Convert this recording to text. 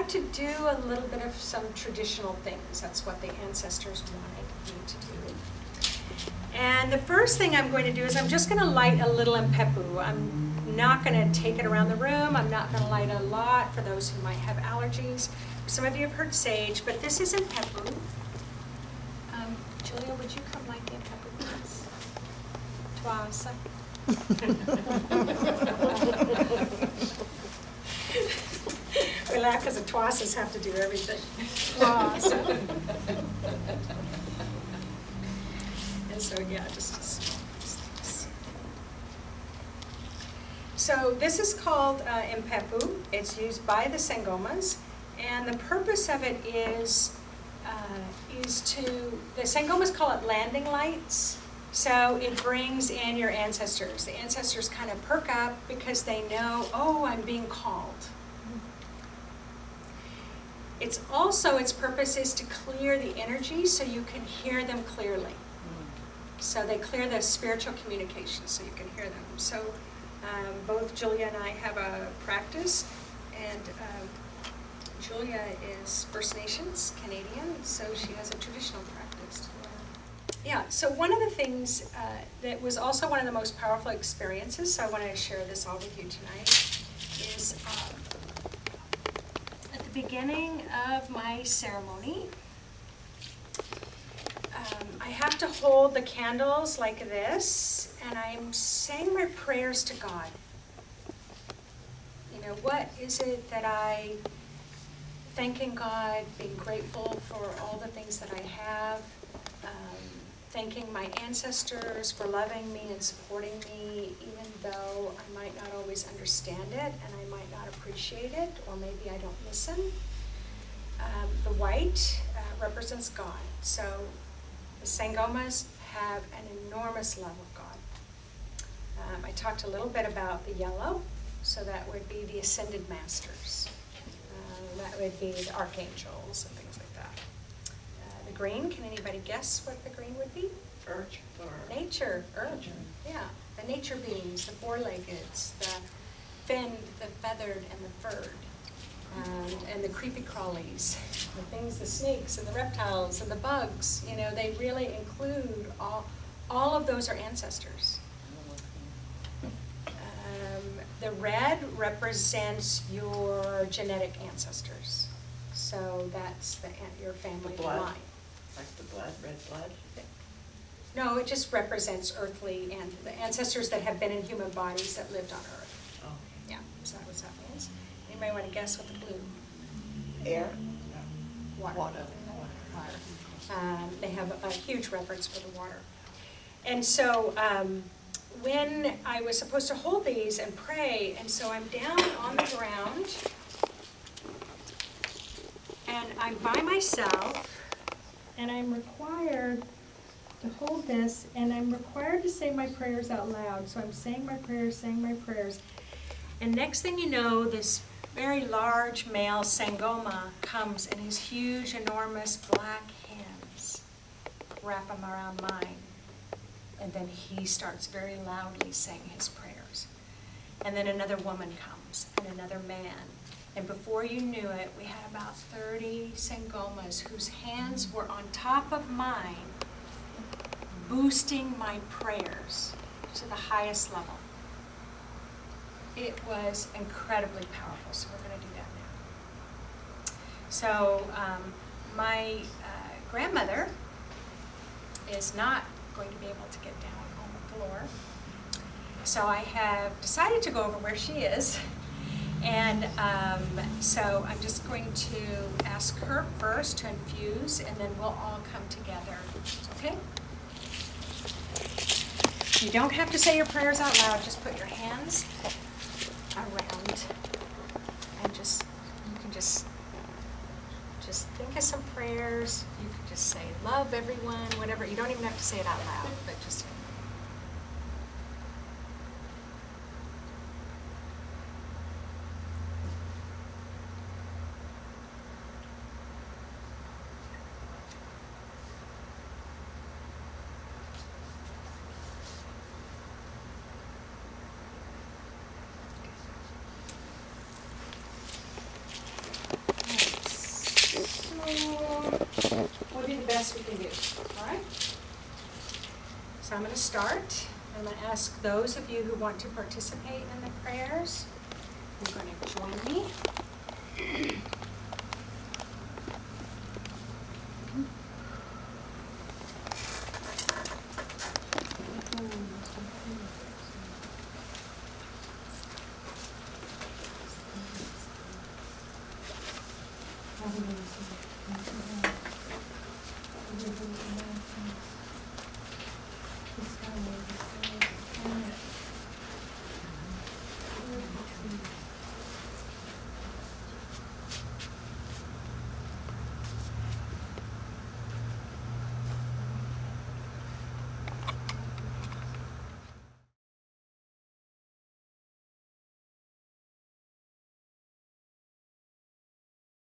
want to do a little bit of some traditional things. That's what the ancestors wanted me to do. And the first thing I'm going to do is I'm just going to light a little Impepho. I'm not going to take it around the room. I'm not going to light a lot for those who might have allergies. Some of you have heard sage, but this is Impepho. Julia, would you come light the Impepho, please? Twice. We laugh because the twasses have to do everything. Twice. And so, yeah, just a small piece. So this is called Impepho. It's used by the Sangomas, and the purpose of it is the Sangomas call it landing lights. So it brings in your ancestors. The ancestors kind of perk up because they know, oh, I'm being called. It's also, its purpose is to clear the energy so you can hear them clearly. So they clear the spiritual communication so you can hear them. So both Julia and I have a practice, and Julia is First Nations Canadian, so she has a traditional practice. Yeah, so one of the things that was also one of the most powerful experiences, so I wanted to share this all with you tonight, is at the beginning of my ceremony, I have to hold the candles like this, and I'm saying my prayers to God. You know, what is it that thanking God, being grateful for all the things that I have, thanking my ancestors for loving me and supporting me, even though I might not always understand it and I might not appreciate it, or maybe I don't listen. The white represents God. So the Sangomas have an enormous love of God. I talked a little bit about the yellow, so that would be the ascended masters. That would be the archangels and things like that. The green, can anybody guess what the green would be? Earth. Nature, earth, yeah. The nature beings, the four-leggeds, the finned, the feathered, and the furred. And the creepy crawlies, the things, the snakes and the reptiles and the bugs, you know, they really include all of those are ancestors. The red represents your genetic ancestors. So that's your family line. Like the blood, red blood? No, it just represents earthly and the ancestors that have been in human bodies that lived on Earth. Oh. Yeah, is that what that means? Anybody want to guess what the blue? Air? Water. Water. They have a huge reverence for the water. And so when I was supposed to hold these and pray, and so I'm down on the ground, and I'm by myself, and I'm required to hold this, and I'm required to say my prayers out loud. So I'm saying my prayers, and next thing you know, this very large male Sangoma comes, and his huge, enormous black hands wrap them around mine. And then he starts very loudly saying his prayers. And then another woman comes, and another man. And before you knew it, we had about 30 Sangomas whose hands were on top of mine, boosting my prayers to the highest level. It was incredibly powerful, so we're going to do that now. So my grandmother is not going to be able to get down on the floor. So I have decided to go over where she is. And so I'm just going to ask her first to infuse, and then we'll all come together. Okay? You don't have to say your prayers out loud. Just put your hands around, and you can just think of some prayers. You can just say love everyone, whatever. You don't even have to say it out loud, but just. best we can do, all right? So I'm going to start. I'm going to ask those of you who want to participate in the prayers, you're going to join me.